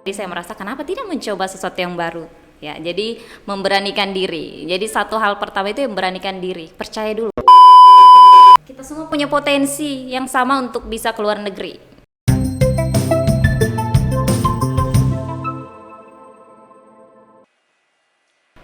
Jadi saya merasa kenapa tidak mencoba sesuatu yang baru. Ya, jadi memberanikan diri. Jadi satu hal pertama itu memberanikan diri. Percaya dulu. Kita semua punya potensi yang sama untuk bisa keluar negeri.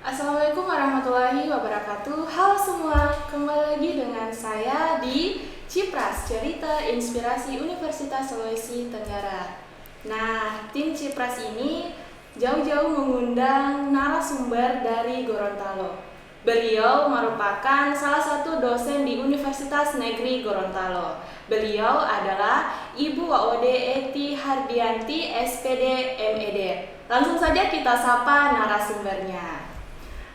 Assalamualaikum warahmatullahi wabarakatuh. Halo semua, kembali lagi dengan saya di Cipras, Cerita Inspirasi Universitas Sulawesi Tenggara. Nah, tim Cipras ini jauh-jauh mengundang narasumber dari Gorontalo. Beliau merupakan salah satu dosen di Universitas Negeri Gorontalo. Beliau adalah Ibu WOD Eti Hardianti, SPD MED. Langsung saja kita sapa narasumbernya.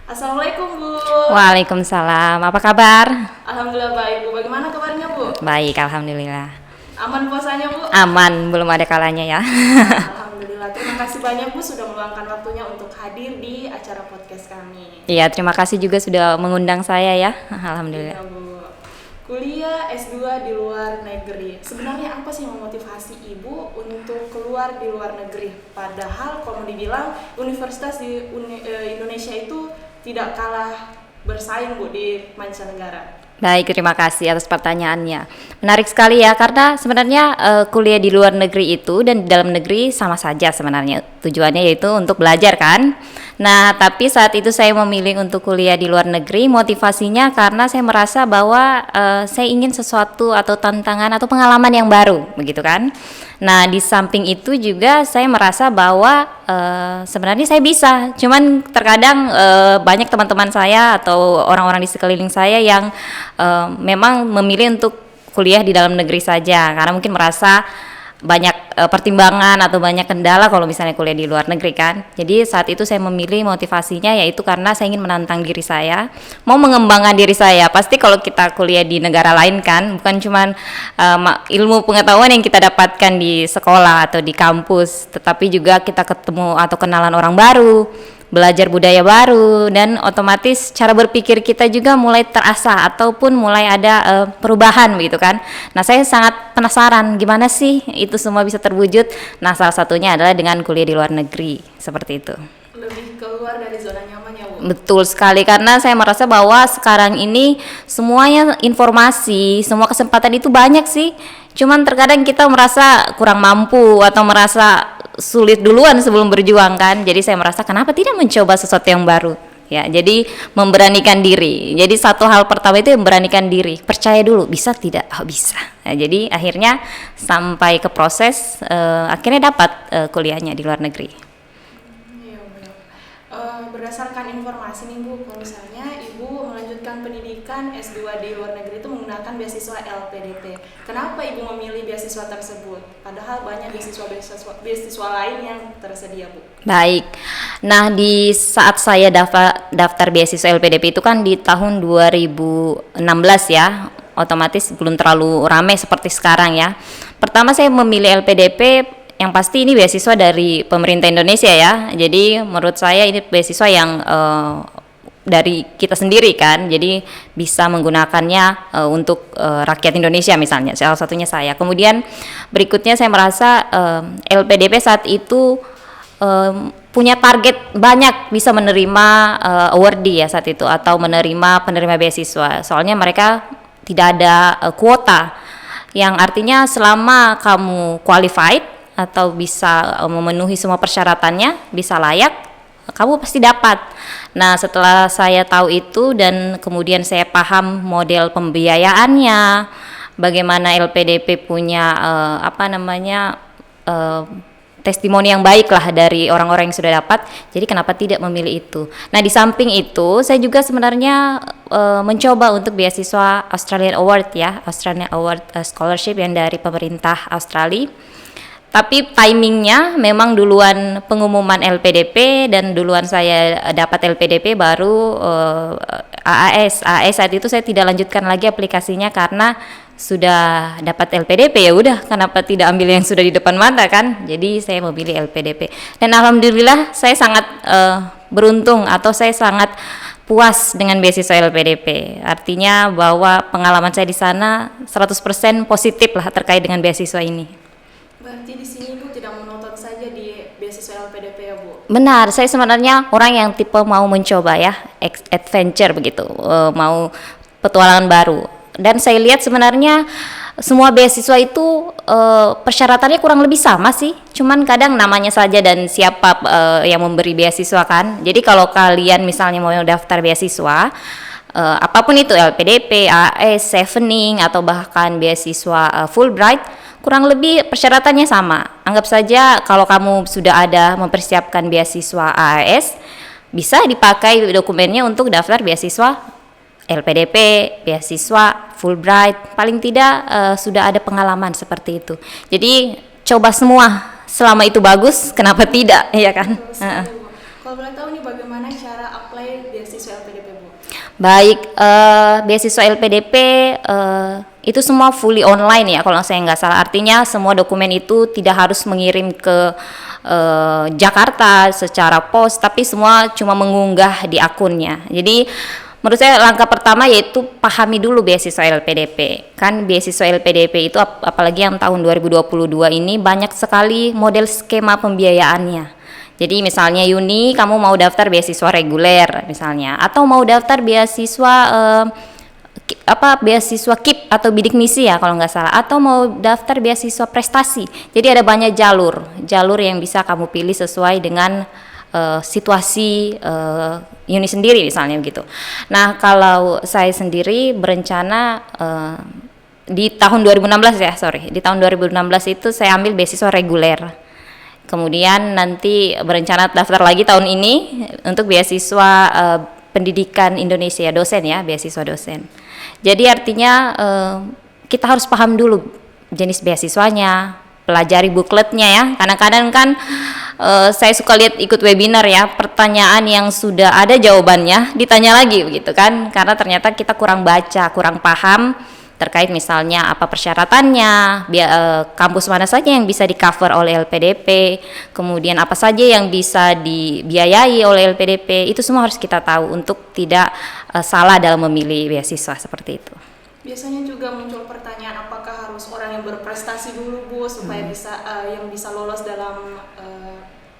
Assalamualaikum Bu. Waalaikumsalam. Apa kabar? Alhamdulillah baik Bu. Bagaimana kabarnya Bu? Baik, alhamdulillah. Aman puasanya Bu? Aman, belum ada kalanya ya. Alhamdulillah. Terima kasih banyak Bu sudah meluangkan waktunya untuk hadir di acara podcast kami. Iya, terima kasih juga sudah mengundang saya ya. Alhamdulillah. Iya Bu. Kuliah S2 di luar negeri. Sebenarnya apa sih yang memotivasi Ibu untuk keluar di luar negeri? Padahal kalau dibilang universitas di Indonesia itu tidak kalah bersaing Bu di mancanegara. Baik, terima kasih atas pertanyaannya. Menarik sekali ya, karena sebenarnya kuliah di luar negeri itu dan di dalam negeri sama saja sebenarnya. Tujuannya yaitu untuk belajar kan. Nah, tapi saat itu saya memilih untuk kuliah di luar negeri, motivasinya karena saya merasa bahwa saya ingin sesuatu atau tantangan atau pengalaman yang baru, begitu kan. Nah, di samping itu juga saya merasa bahwa sebenarnya saya bisa. Cuman terkadang banyak teman-teman saya atau orang-orang di sekeliling saya yang memang memilih untuk kuliah di dalam negeri saja karena mungkin merasa banyak pertimbangan atau banyak kendala kalau misalnya kuliah di luar negeri kan. Jadi saat itu saya memilih motivasinya yaitu karena saya ingin menantang diri saya, mau mengembangkan diri saya. Pasti kalau kita kuliah di negara lain kan bukan cuman ilmu pengetahuan yang kita dapatkan di sekolah atau di kampus, tetapi juga kita ketemu atau kenalan orang baru, belajar budaya baru, dan otomatis cara berpikir kita juga mulai terasah ataupun mulai ada perubahan begitu kan. Nah, saya sangat penasaran gimana sih itu semua bisa terwujud. Nah, salah satunya adalah dengan kuliah di luar negeri seperti itu. Lebih keluar dari zona nyaman ya Bu? Betul sekali, karena saya merasa bahwa sekarang ini semuanya informasi, semua kesempatan itu banyak sih. Cuman terkadang kita merasa kurang mampu atau merasa sulit duluan sebelum berjuang kan. Jadi saya merasa kenapa tidak mencoba sesuatu yang baru. Ya, jadi memberanikan diri. Jadi satu hal pertama itu memberanikan diri. Percaya dulu, bisa tidak? Oh, bisa. Nah, jadi akhirnya sampai ke proses akhirnya dapat kuliahnya di luar negeri. Iya Bu. Berdasarkan informasi nih Bu, kalau misalnya Ibu melanjutkan pendidikan S2 di luar negeri itu menggunakan beasiswa LPDP. Kenapa Ibu memilih beasiswa tersebut? Padahal banyak beasiswa lain yang tersedia Bu. Baik. Nah, di saat saya daftar beasiswa LPDP itu kan di tahun 2016 ya. Otomatis belum terlalu ramai seperti sekarang ya. Pertama saya memilih LPDP, yang pasti ini beasiswa dari pemerintah Indonesia ya. Jadi menurut saya ini beasiswa yang dari kita sendiri kan. Jadi bisa menggunakannya untuk rakyat Indonesia misalnya. Salah satunya saya. Kemudian berikutnya saya merasa LPDP saat itu punya target banyak bisa menerima awardee ya saat itu atau menerima penerima beasiswa. Soalnya mereka tidak ada kuota, yang artinya selama kamu qualified atau bisa memenuhi semua persyaratannya, bisa layak, kamu pasti dapat. Nah, setelah saya tahu itu dan kemudian saya paham model pembiayaannya, bagaimana LPDP punya testimoni yang baik lah dari orang-orang yang sudah dapat. Jadi kenapa tidak memilih itu? Nah, di samping itu saya juga sebenarnya mencoba untuk beasiswa Australian Award ya, Australian Award Scholarship yang dari pemerintah Australia. Tapi timingnya memang duluan pengumuman LPDP dan duluan saya dapat LPDP baru AAS saat itu saya tidak lanjutkan lagi aplikasinya karena sudah dapat LPDP. Ya udah, kenapa tidak ambil yang sudah di depan mata kan. Jadi saya memilih LPDP dan alhamdulillah saya sangat beruntung atau saya sangat puas dengan beasiswa LPDP. Artinya bahwa pengalaman saya di sana 100% positif lah terkait dengan beasiswa ini. Berarti di sini Ibu tidak menonton saja di beasiswa beasiswa LPDP ya Bu? Benar, saya sebenarnya orang yang tipe mau mencoba ya, adventure begitu, mau petualangan baru. Dan saya lihat sebenarnya semua beasiswa itu persyaratannya kurang lebih sama sih, cuman kadang namanya saja dan siapa yang memberi beasiswa kan. Jadi kalau kalian misalnya mau daftar beasiswa, apapun itu LPDP, AS, Chevening atau bahkan beasiswa Fulbright, kurang lebih persyaratannya sama. Anggap saja kalau kamu sudah ada mempersiapkan beasiswa AAS, bisa dipakai dokumennya untuk daftar beasiswa LPDP, beasiswa Fulbright, paling tidak sudah ada pengalaman seperti itu. Jadi coba semua, selama itu bagus, kenapa tidak, ya kan? Bu. Kalau boleh tahu nih bagaimana cara apply beasiswa LPDP Bu? Baik, beasiswa LPDP itu semua fully online ya kalau saya nggak salah. Artinya semua dokumen itu tidak harus mengirim ke Jakarta secara pos, tapi semua cuma mengunggah di akunnya. Jadi menurut saya langkah pertama yaitu pahami dulu beasiswa LPDP. Kan beasiswa LPDP itu apalagi yang tahun 2022 ini banyak sekali model skema pembiayaannya. Jadi misalnya Uni kamu mau daftar beasiswa reguler misalnya, atau mau daftar beasiswa beasiswa KIP atau bidik misi ya kalau nggak salah, atau mau daftar beasiswa prestasi. Jadi ada banyak jalur yang bisa kamu pilih sesuai dengan situasi Uni sendiri misalnya begitu. Nah kalau saya sendiri berencana di tahun 2016 ya, di tahun 2016 itu saya ambil beasiswa reguler. Kemudian nanti berencana daftar lagi tahun ini untuk beasiswa pendidikan Indonesia, dosen ya, beasiswa dosen. Jadi artinya kita harus paham dulu jenis beasiswanya, pelajari bukletnya ya. Kadang-kadang kan saya suka lihat ikut webinar ya, pertanyaan yang sudah ada jawabannya ditanya lagi begitu kan, karena ternyata kita kurang baca, kurang paham terkait misalnya apa persyaratannya, kampus mana saja yang bisa di cover oleh LPDP, kemudian apa saja yang bisa dibiayai oleh LPDP, itu semua harus kita tahu untuk tidak salah dalam memilih beasiswa seperti itu. Biasanya juga muncul pertanyaan apakah harus orang yang berprestasi dulu Bu supaya yang bisa lolos dalam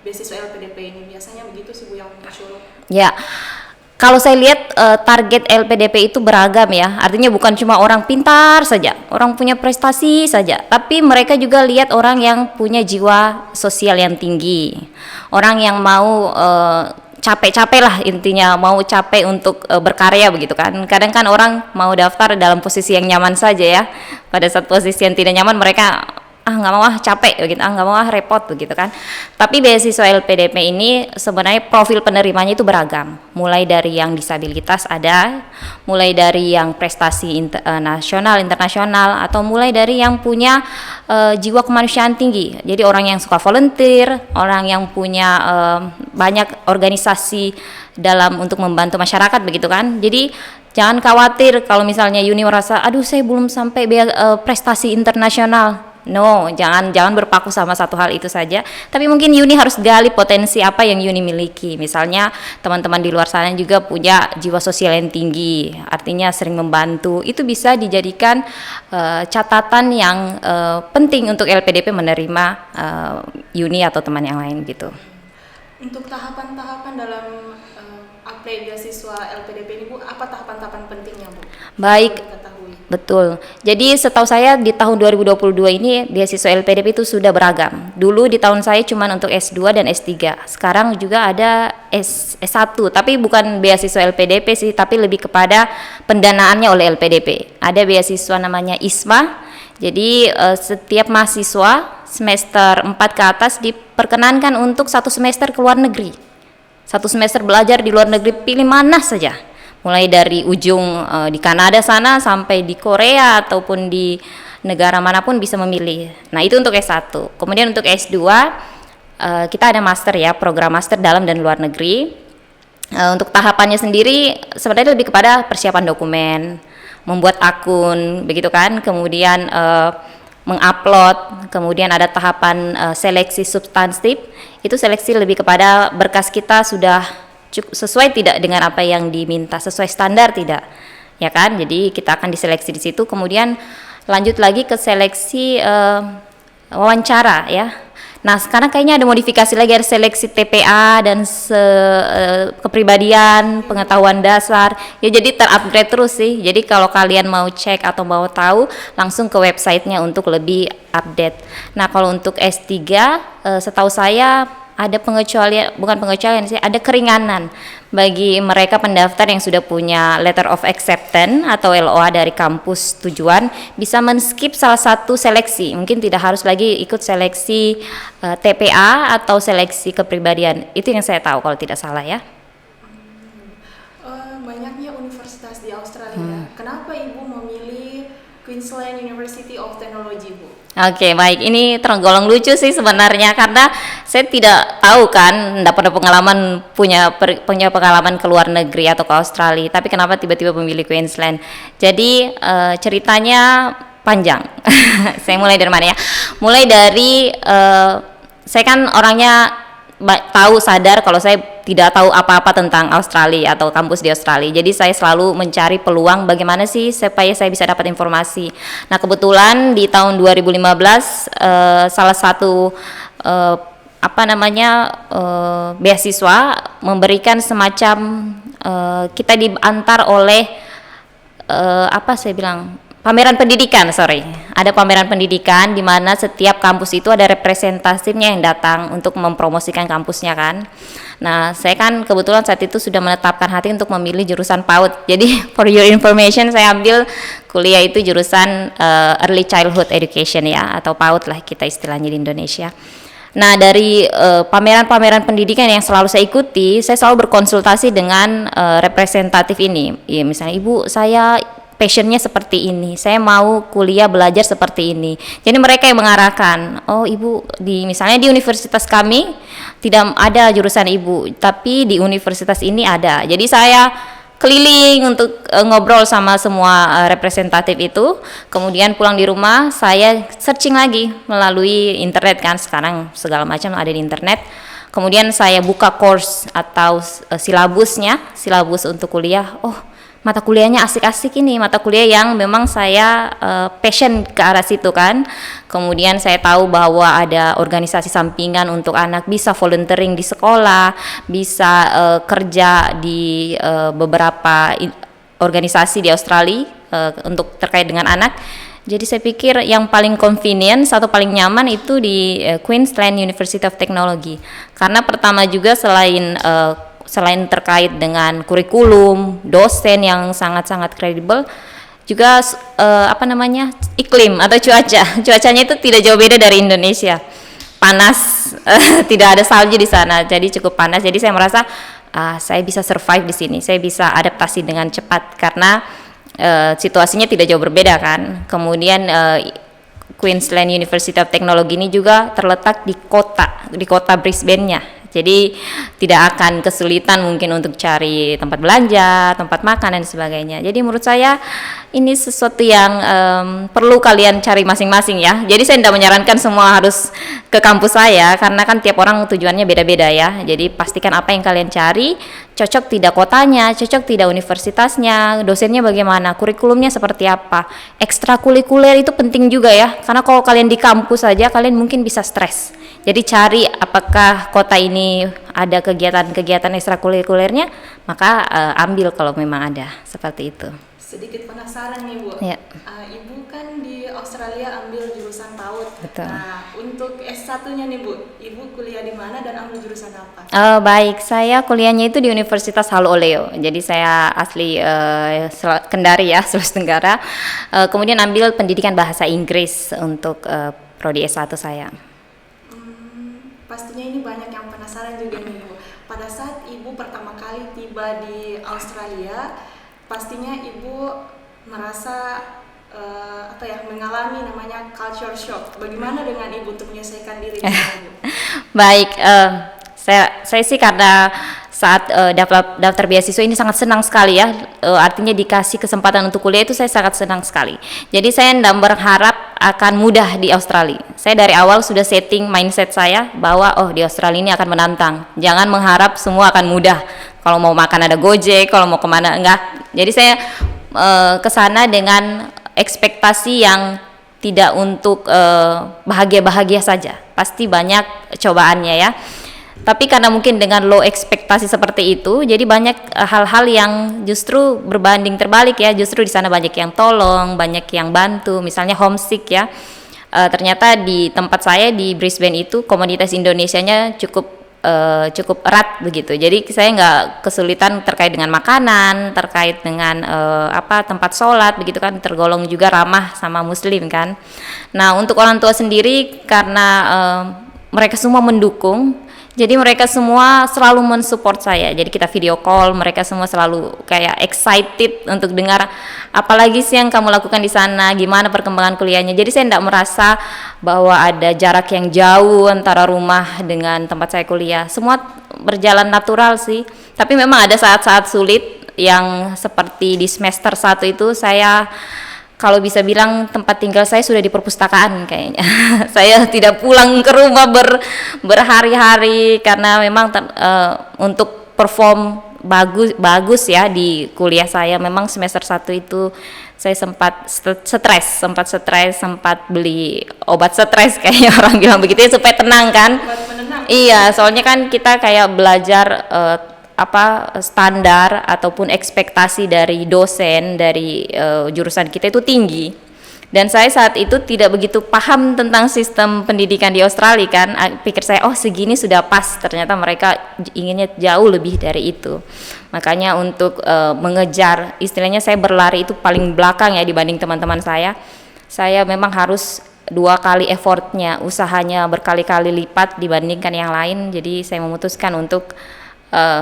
beasiswa LPDP ini, biasanya begitu sih Bu yang muncul. Ya. Kalau saya lihat target LPDP itu beragam ya, artinya bukan cuma orang pintar saja, orang punya prestasi saja, tapi mereka juga lihat orang yang punya jiwa sosial yang tinggi, orang yang mau capek-capek lah intinya, mau capek untuk berkarya begitu kan. Kadang kan orang mau daftar dalam posisi yang nyaman saja ya, pada saat posisi yang tidak nyaman mereka nggak mau capek begitu, nggak mau repot begitu kan. Tapi beasiswa LPDP ini sebenarnya profil penerimanya itu beragam, mulai dari yang disabilitas ada, mulai dari yang prestasi nasional, internasional, atau mulai dari yang punya jiwa kemanusiaan tinggi. Jadi orang yang suka volunteer, orang yang punya banyak organisasi dalam untuk membantu masyarakat begitu kan. Jadi jangan khawatir kalau misalnya Uni merasa aduh saya belum sampai prestasi internasional. No, jangan berpaku sama satu hal itu saja. Tapi mungkin Uni harus gali potensi apa yang Uni miliki. Misalnya teman-teman di luar sana juga punya jiwa sosial yang tinggi, artinya sering membantu. Itu bisa dijadikan catatan yang penting untuk LPDP menerima Uni atau teman yang lain gitu. Untuk tahapan-tahapan dalam apply beasiswa LPDP ini Bu, apa tahapan-tahapan pentingnya Bu? Baik. Betul. Jadi setahu saya di tahun 2022 ini beasiswa LPDP itu sudah beragam. Dulu di tahun saya cuma untuk S2 dan S3. Sekarang juga ada S1, tapi bukan beasiswa LPDP sih, tapi lebih kepada pendanaannya oleh LPDP. Ada beasiswa namanya ISMA. Jadi setiap mahasiswa semester 4 ke atas diperkenankan untuk 1 semester ke luar negeri. 1 semester belajar di luar negeri, pilih mana saja. Mulai dari ujung di Kanada sana sampai di Korea ataupun di negara manapun bisa memilih. Nah itu untuk S1. Kemudian untuk S2 kita ada master ya, program master dalam dan luar negeri. Untuk tahapannya sendiri sebenarnya lebih kepada persiapan dokumen, membuat akun begitu kan, kemudian mengupload, kemudian ada tahapan seleksi substantif. Itu seleksi lebih kepada berkas kita sudah sesuai tidak dengan apa yang diminta, sesuai standar tidak, ya kan? Jadi kita akan diseleksi di situ, kemudian lanjut lagi ke seleksi wawancara ya. Nah, sekarang kayaknya ada modifikasi lagi, ada seleksi TPA dan kepribadian, pengetahuan dasar. Ya jadi terupgrade terus sih. Jadi kalau kalian mau cek atau mau tahu, langsung ke websitenya untuk lebih update. Nah, kalau untuk S3, setahu saya ada pengecualian, bukan pengecualian sih, ada keringanan bagi mereka pendaftar yang sudah punya letter of acceptance atau LOA dari kampus tujuan, bisa men-skip salah satu seleksi. Mungkin tidak harus lagi ikut seleksi TPA atau seleksi kepribadian. Itu yang saya tahu kalau tidak salah ya. Banyaknya universitas di Australia. Kenapa Ibu memilih Queensland University of Technology, Bu? Oke, baik. Ini tergolong lucu sih sebenarnya karena saya tidak tahu kan, tidak pernah punya pengalaman ke luar negeri atau ke Australia. Tapi kenapa tiba-tiba memilih Queensland? Jadi ceritanya panjang. Saya mulai dari mana ya? Mulai dari saya kan orangnya sadar kalau saya tidak tahu apa-apa tentang Australia atau kampus di Australia. Jadi saya selalu mencari peluang bagaimana sih supaya saya bisa dapat informasi. Nah, kebetulan di tahun 2015 salah satu beasiswa memberikan semacam kita diantar oleh pameran pendidikan, ada pameran pendidikan di mana setiap kampus itu ada representatifnya yang datang untuk mempromosikan kampusnya kan. Nah, saya kan kebetulan saat itu sudah menetapkan hati untuk memilih jurusan PAUD. Jadi for your information, saya ambil kuliah itu jurusan Early Childhood Education ya, atau PAUD lah kita istilahnya di Indonesia. Nah, dari pameran-pameran pendidikan yang selalu saya ikuti, saya selalu berkonsultasi dengan representatif ini. Ya, misalnya, Ibu, saya passionnya seperti ini, saya mau kuliah belajar seperti ini. Jadi mereka yang mengarahkan, oh Ibu, misalnya di universitas kami tidak ada jurusan Ibu, tapi di universitas ini ada. Jadi saya keliling untuk ngobrol sama semua representatif itu. Kemudian pulang di rumah saya searching lagi melalui internet kan, sekarang segala macam ada di internet. Kemudian saya buka course atau silabus untuk kuliah. Oh, mata kuliahnya asik-asik ini, mata kuliah yang memang saya passion ke arah situ kan. Kemudian saya tahu bahwa ada organisasi sampingan untuk anak, bisa volunteering di sekolah, bisa kerja di beberapa organisasi di Australia untuk terkait dengan anak. Jadi saya pikir yang paling convenient atau paling nyaman itu di Queensland University of Technology. Karena pertama juga selain terkait dengan kurikulum, dosen yang sangat-sangat kredibel, juga iklim atau cuacanya itu tidak jauh beda dari Indonesia, panas, tidak ada salju di sana, jadi cukup panas. Jadi saya merasa saya bisa survive di sini, saya bisa adaptasi dengan cepat karena situasinya tidak jauh berbeda kan. Kemudian Queensland University of Technology ini juga terletak di kota Brisbane-nya. Jadi tidak akan kesulitan mungkin untuk cari tempat belanja, tempat makan dan sebagainya. Jadi menurut saya ini sesuatu yang perlu kalian cari masing-masing ya. Jadi saya tidak menyarankan semua harus ke kampus saya karena kan tiap orang tujuannya beda-beda ya. Jadi pastikan apa yang kalian cari cocok tidak kotanya, cocok tidak universitasnya, dosennya bagaimana, kurikulumnya seperti apa. Ekstrakurikuler itu penting juga ya. Karena kalau kalian di kampus saja kalian mungkin bisa stres. Jadi cari apakah kota ini ada kegiatan-kegiatan ekstrakurikulernya, maka ambil kalau memang ada, seperti itu. Sedikit penasaran nih Bu, ya. Ibu kan di Australia ambil jurusan PAUD. Betul. Nah, untuk S1-nya nih Bu, Ibu kuliah di mana dan ambil jurusan apa? Baik, saya kuliahnya itu di Universitas Halo Oleo. Jadi saya asli Kendari ya, Sulawesi Tenggara. Kemudian ambil pendidikan bahasa Inggris untuk prodi S1 saya. Pastinya ini banyak yang penasaran juga nih Bu. Pada saat Ibu pertama kali tiba di Australia, pastinya Ibu merasa mengalami namanya culture shock. Bagaimana dengan Ibu untuk menyelesaikan diri dengan Ibu? Baik, saya sih karena saat daftar beasiswa ini sangat senang sekali ya, artinya dikasih kesempatan untuk kuliah itu saya sangat senang sekali. Jadi saya tidak berharap akan mudah di Australia. Saya dari awal sudah setting mindset saya bahwa di Australia ini akan menantang. Jangan mengharap semua akan mudah. Kalau mau makan ada Gojek, kalau mau kemana enggak. Jadi saya ke sana dengan ekspektasi yang tidak untuk bahagia-bahagia saja, pasti banyak cobaannya ya. Tapi karena mungkin dengan low ekspektasi seperti itu, jadi banyak hal-hal yang justru berbanding terbalik ya. Justru di sana banyak yang tolong, banyak yang bantu. Misalnya homesick ya. Ternyata di tempat saya di Brisbane itu komunitas Indonesianya cukup erat begitu. Jadi saya nggak kesulitan terkait dengan makanan, terkait dengan tempat sholat begitu kan. Tergolong juga ramah sama Muslim kan. Nah untuk orang tua sendiri karena mereka semua mendukung. Jadi mereka semua selalu mensupport saya. Jadi kita video call, mereka semua selalu kayak excited untuk dengar apalagi sih yang kamu lakukan di sana, gimana perkembangan kuliahnya. Jadi saya tidak merasa bahwa ada jarak yang jauh antara rumah dengan tempat saya kuliah. Semua berjalan natural sih. Tapi memang ada saat-saat sulit yang seperti di semester 1 itu saya kalau bisa bilang tempat tinggal saya sudah di perpustakaan kayaknya. Saya tidak pulang ke rumah berhari-hari karena memang untuk perform bagus ya di kuliah saya. Memang semester 1 itu saya sempat stres, sempat beli obat stres kayaknya orang bilang begitu ya supaya tenang kan. Iya, soalnya kan kita kayak belajar standar ataupun ekspektasi dari dosen dari jurusan kita itu tinggi, dan saya saat itu tidak begitu paham tentang sistem pendidikan di Australia kan. Pikir saya segini sudah pas, ternyata mereka inginnya jauh lebih dari itu. Makanya untuk mengejar, istilahnya saya berlari itu paling belakang ya dibanding teman-teman saya memang harus 2 kali effortnya, usahanya berkali-kali lipat dibandingkan yang lain. Jadi saya memutuskan untuk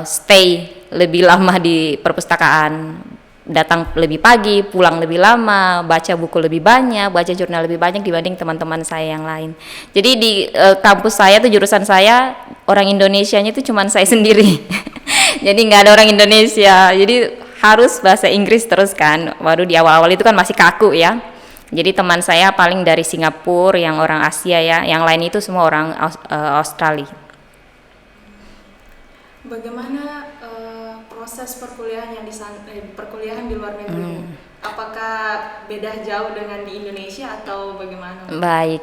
stay lebih lama di perpustakaan, datang lebih pagi, pulang lebih lama, baca buku lebih banyak, baca jurnal lebih banyak dibanding teman-teman saya yang lain. Jadi di kampus saya tuh jurusan saya orang Indonesianya itu cuma saya sendiri. Jadi nggak ada orang Indonesia, jadi harus bahasa Inggris terus kan. Baru di awal-awal itu kan masih kaku ya. Jadi teman saya paling dari Singapura, yang orang Asia ya, yang lain itu semua orang Australia. Bagaimana proses perkuliahan yang perkuliahan di luar negeri? Apakah beda jauh dengan di Indonesia atau bagaimana? Baik,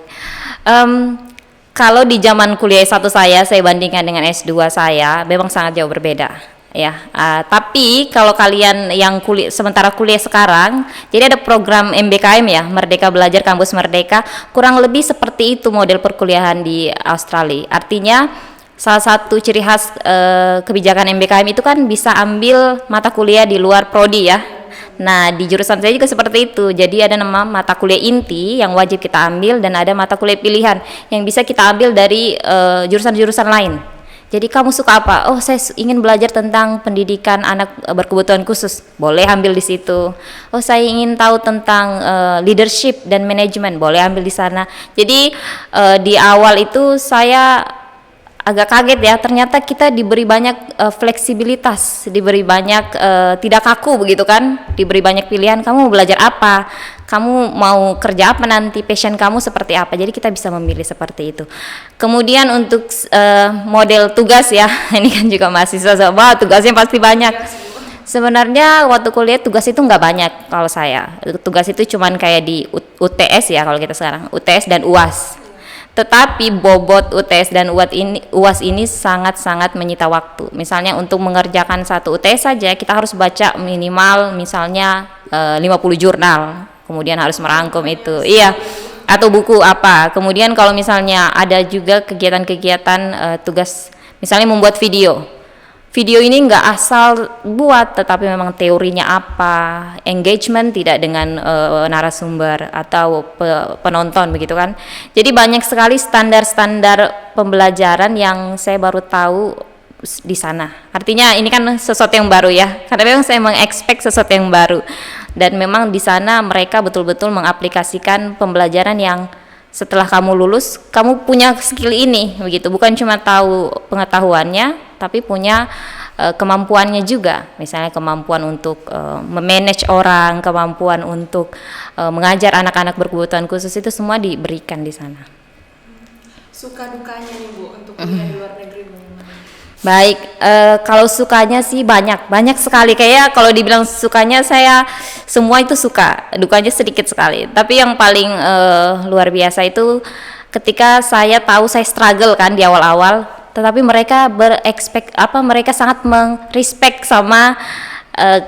kalau di zaman kuliah S1 saya bandingkan dengan S2 saya, memang sangat jauh berbeda ya. Tapi kalau kalian yang sementara kuliah sekarang, jadi ada program MBKM ya, Merdeka Belajar Kampus Merdeka, kurang lebih seperti itu model perkuliahan di Australia. Artinya salah satu ciri khas kebijakan MBKM itu kan bisa ambil mata kuliah di luar prodi ya. Nah di jurusan saya juga seperti itu. Jadi ada nama mata kuliah inti yang wajib kita ambil, dan ada mata kuliah pilihan yang bisa kita ambil dari jurusan-jurusan lain. Jadi kamu suka apa? Saya ingin belajar tentang pendidikan anak berkebutuhan khusus, boleh ambil di situ. Saya ingin tahu tentang leadership dan manajemen, boleh ambil di sana. Jadi di awal itu saya agak kaget ya, ternyata kita diberi banyak fleksibilitas, diberi banyak tidak kaku begitu kan, diberi banyak pilihan. Kamu mau belajar apa, kamu mau kerja apa nanti, passion kamu seperti apa. Jadi kita bisa memilih seperti itu. Kemudian untuk model tugas ya, ini kan juga mahasiswa, tugasnya pasti banyak. Sebenarnya waktu kuliah tugas itu nggak banyak kalau saya. Tugas itu cuman kayak di UTS ya kalau kita sekarang, UTS dan UAS. Tetapi bobot UTS dan UAS ini sangat-sangat menyita waktu. Misalnya untuk mengerjakan satu UTS saja kita harus baca minimal misalnya 50 jurnal, kemudian harus merangkum itu. Iya. Atau buku apa. Kemudian kalau misalnya ada juga kegiatan-kegiatan tugas, misalnya membuat video. Video ini nggak asal buat, tetapi memang teorinya apa, engagement tidak dengan narasumber atau penonton begitu kan. Jadi banyak sekali standar-standar pembelajaran yang saya baru tahu di sana. Artinya ini kan sesuatu yang baru ya, karena memang saya mengekspek sesuatu yang baru, dan memang di sana mereka betul-betul mengaplikasikan pembelajaran yang setelah kamu lulus kamu punya skill ini begitu, bukan cuma tahu pengetahuannya tapi punya kemampuannya juga. Misalnya kemampuan untuk memanage orang, kemampuan untuk mengajar anak-anak berkebutuhan khusus, itu semua diberikan di sana. Suka dukanya nih Bu untuk kuliah di luar negeri bagaimana? Baik, kalau sukanya sih banyak sekali. Kayak kalau dibilang sukanya saya semua itu suka, dukanya sedikit sekali. Tapi yang paling luar biasa itu ketika saya tahu saya struggle kan di awal-awal, tetapi mereka mereka sangat merespek sama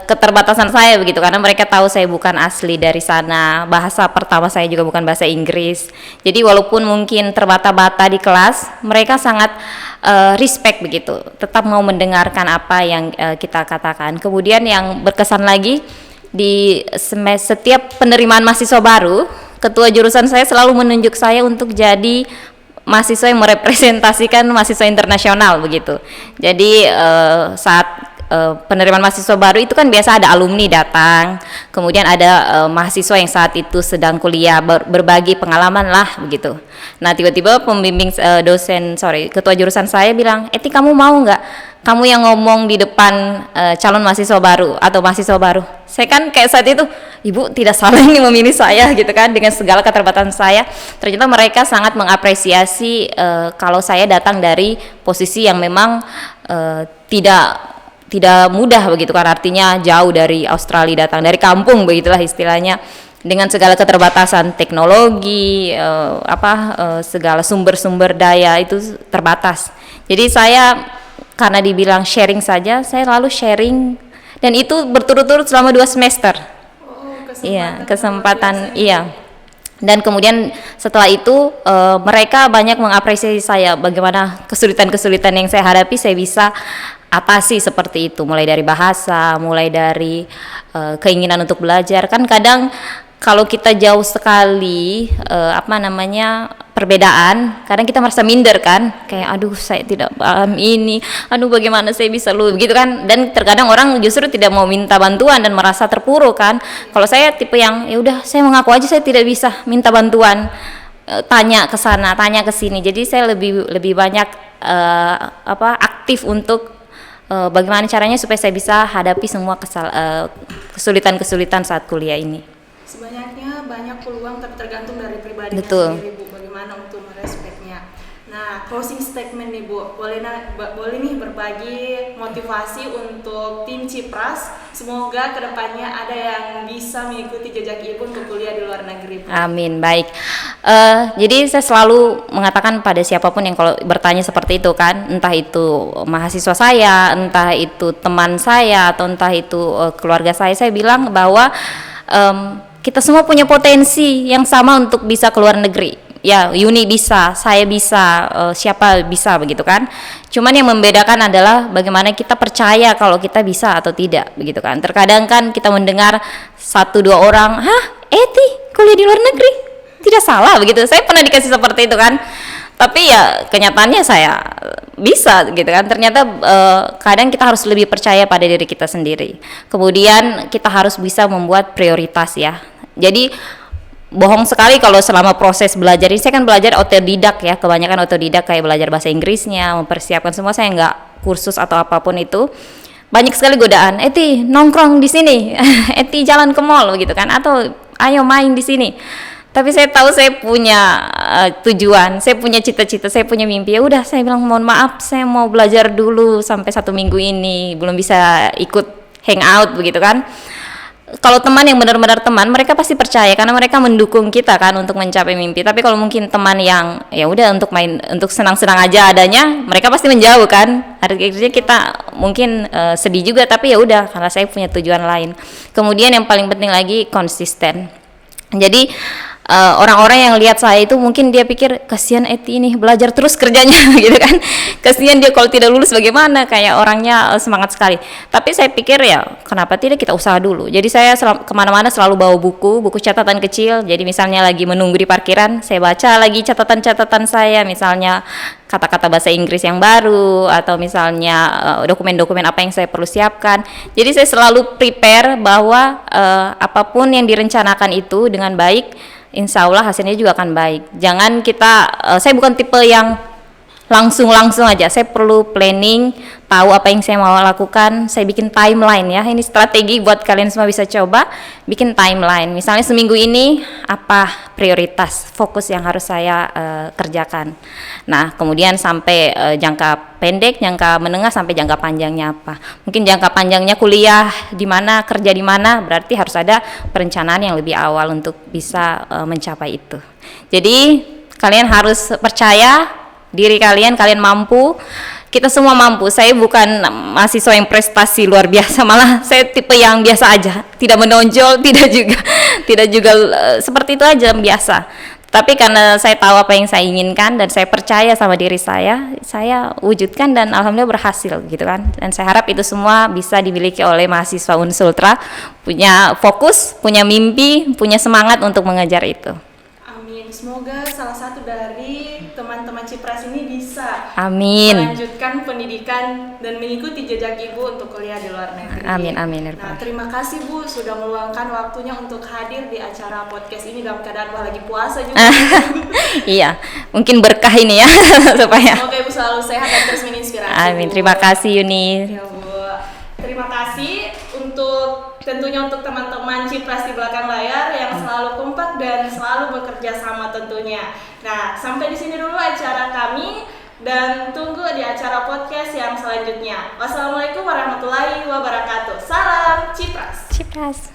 keterbatasan saya begitu, karena mereka tahu saya bukan asli dari sana, bahasa pertama saya juga bukan bahasa Inggris. Jadi walaupun mungkin terbata-bata di kelas, mereka sangat respect begitu, tetap mau mendengarkan apa yang kita katakan. Kemudian yang berkesan lagi di setiap penerimaan mahasiswa baru, ketua jurusan saya selalu menunjuk saya untuk jadi mahasiswa yang merepresentasikan mahasiswa internasional begitu. Jadi saat penerimaan mahasiswa baru itu kan biasa ada alumni datang, kemudian ada mahasiswa yang saat itu sedang kuliah berbagi pengalaman lah begitu. Nah tiba-tiba ketua jurusan saya bilang, Eti kamu mau nggak kamu yang ngomong di depan calon mahasiswa baru atau mahasiswa baru. Saya kan kayak saat itu, ibu tidak salah ini memilih saya gitu kan, dengan segala keterbatasan saya. Ternyata mereka sangat mengapresiasi kalau saya datang dari posisi yang memang tidak mudah begitu kan, artinya jauh dari Australia, datang dari kampung begitulah istilahnya, dengan segala keterbatasan teknologi, segala sumber-sumber daya itu terbatas. Jadi saya karena dibilang sharing saja, saya lalu sharing, dan itu berturut-turut selama 2 semester. Kesempatan iya. Dan kemudian setelah itu mereka banyak mengapresiasi saya, bagaimana kesulitan-kesulitan yang saya hadapi saya bisa atasi seperti itu, mulai dari bahasa, mulai dari keinginan untuk belajar. Kan kadang kalau kita jauh sekali perbedaan, kadang kita merasa minder kan, kayak aduh saya tidak paham ini, aduh bagaimana saya bisa begitu kan. Dan terkadang orang justru tidak mau minta bantuan dan merasa terpuruk kan. Kalau saya tipe yang ya udah saya mengaku aja saya tidak bisa minta bantuan, tanya ke sana, tanya ke sini. Jadi saya lebih banyak aktif untuk bagaimana caranya supaya saya bisa hadapi semua kesulitan-kesulitan saat kuliah ini. Sebenarnya banyak peluang tapi tergantung dari pribadinya Betul. sendiri Bu, bagaimana untuk merespeknya. Nah, closing statement nih Bu, boleh nih berbagi motivasi untuk tim Cipras. Semoga kedepannya ada yang bisa mengikuti jejak Ibu untuk kuliah di luar negeri Bu. Amin, baik. Jadi saya selalu mengatakan pada siapapun yang kalau bertanya seperti itu kan, entah itu mahasiswa saya, entah itu teman saya, atau entah itu keluarga saya bilang bahwa kita semua punya potensi yang sama untuk bisa keluar negeri. Ya, Yuni bisa, saya bisa, siapa bisa begitu kan. Cuman yang membedakan adalah bagaimana kita percaya kalau kita bisa atau tidak begitu kan. Terkadang kan kita mendengar 1-2 orang, Eti kuliah di luar negeri, tidak salah begitu. Saya pernah dikasih seperti itu kan. Tapi ya kenyataannya saya bisa gitu kan. Ternyata kadang kita harus lebih percaya pada diri kita sendiri. Kemudian kita harus bisa membuat prioritas ya. Jadi bohong sekali kalau selama proses belajar ini, saya kan belajar otodidak ya, kebanyakan otodidak, kayak belajar bahasa Inggrisnya, mempersiapkan semua, saya nggak kursus atau apapun itu. Banyak sekali godaan, Eti nongkrong di sini, Eti jalan ke mall gitu kan, atau ayo main di sini. Tapi saya tahu saya punya tujuan, saya punya cita-cita, saya punya mimpi. Ya udah, saya bilang mohon maaf, saya mau belajar dulu sampai 1 minggu ini, belum bisa ikut hangout begitu kan. Kalau teman yang benar-benar teman, mereka pasti percaya karena mereka mendukung kita kan untuk mencapai mimpi. Tapi kalau mungkin teman yang ya udah untuk main, untuk senang-senang aja adanya, mereka pasti menjauh kan. Artinya kita mungkin sedih juga, tapi ya udah karena saya punya tujuan lain. Kemudian yang paling penting lagi konsisten. Jadi orang-orang yang lihat saya itu mungkin dia pikir kasihan Eti ini belajar terus kerjanya gitu kan, kasihan dia kalau tidak lulus bagaimana, kayak orangnya semangat sekali. Tapi saya pikir ya kenapa tidak kita usaha dulu. Jadi saya kemana-mana selalu bawa buku catatan kecil. Jadi misalnya lagi menunggu di parkiran, saya baca lagi catatan-catatan saya, misalnya kata-kata bahasa Inggris yang baru, atau misalnya dokumen-dokumen apa yang saya perlu siapkan. Jadi saya selalu prepare bahwa apapun yang direncanakan itu dengan baik, insya Allah hasilnya juga akan baik. Jangan kita, saya bukan tipe yang langsung aja. Saya perlu planning, tahu apa yang saya mau lakukan. Saya bikin timeline ya. Ini strategi buat kalian semua bisa coba bikin timeline. Misalnya seminggu ini apa prioritas, fokus yang harus saya kerjakan. Nah, kemudian sampai jangka pendek, jangka menengah sampai jangka panjangnya apa. Mungkin jangka panjangnya kuliah di mana, kerja di mana, berarti harus ada perencanaan yang lebih awal untuk bisa mencapai itu. Jadi kalian harus percaya diri kalian mampu. Kita semua mampu. Saya bukan mahasiswa yang prestasi luar biasa, malah saya tipe yang biasa aja, tidak menonjol, tidak juga seperti itu aja, biasa. Tapi karena saya tahu apa yang saya inginkan dan saya percaya sama diri saya wujudkan dan alhamdulillah berhasil gitu kan. Dan saya harap itu semua bisa dimiliki oleh mahasiswa Unsultra, punya fokus, punya mimpi, punya semangat untuk mengejar itu. Semoga salah satu dari teman-teman Cipras ini bisa melanjutkan pendidikan dan mengikuti jejak Ibu untuk kuliah di luar negeri. Amin. Nah, terima kasih Bu sudah meluangkan waktunya untuk hadir di acara podcast ini dalam keadaan lagi puasa juga. Iya, mungkin berkah ini ya supaya. Semoga Ibu selalu sehat dan terus menginspirasi. Amin. Bu. Terima kasih Yuni. Ya Bu. Terima kasih tentunya untuk teman-teman Cipras di belakang layar yang selalu kompak dan selalu bekerja sama tentunya. Nah, sampai di sini dulu acara kami dan tunggu di acara podcast yang selanjutnya. Wassalamualaikum warahmatullahi wabarakatuh. Salam Cipras.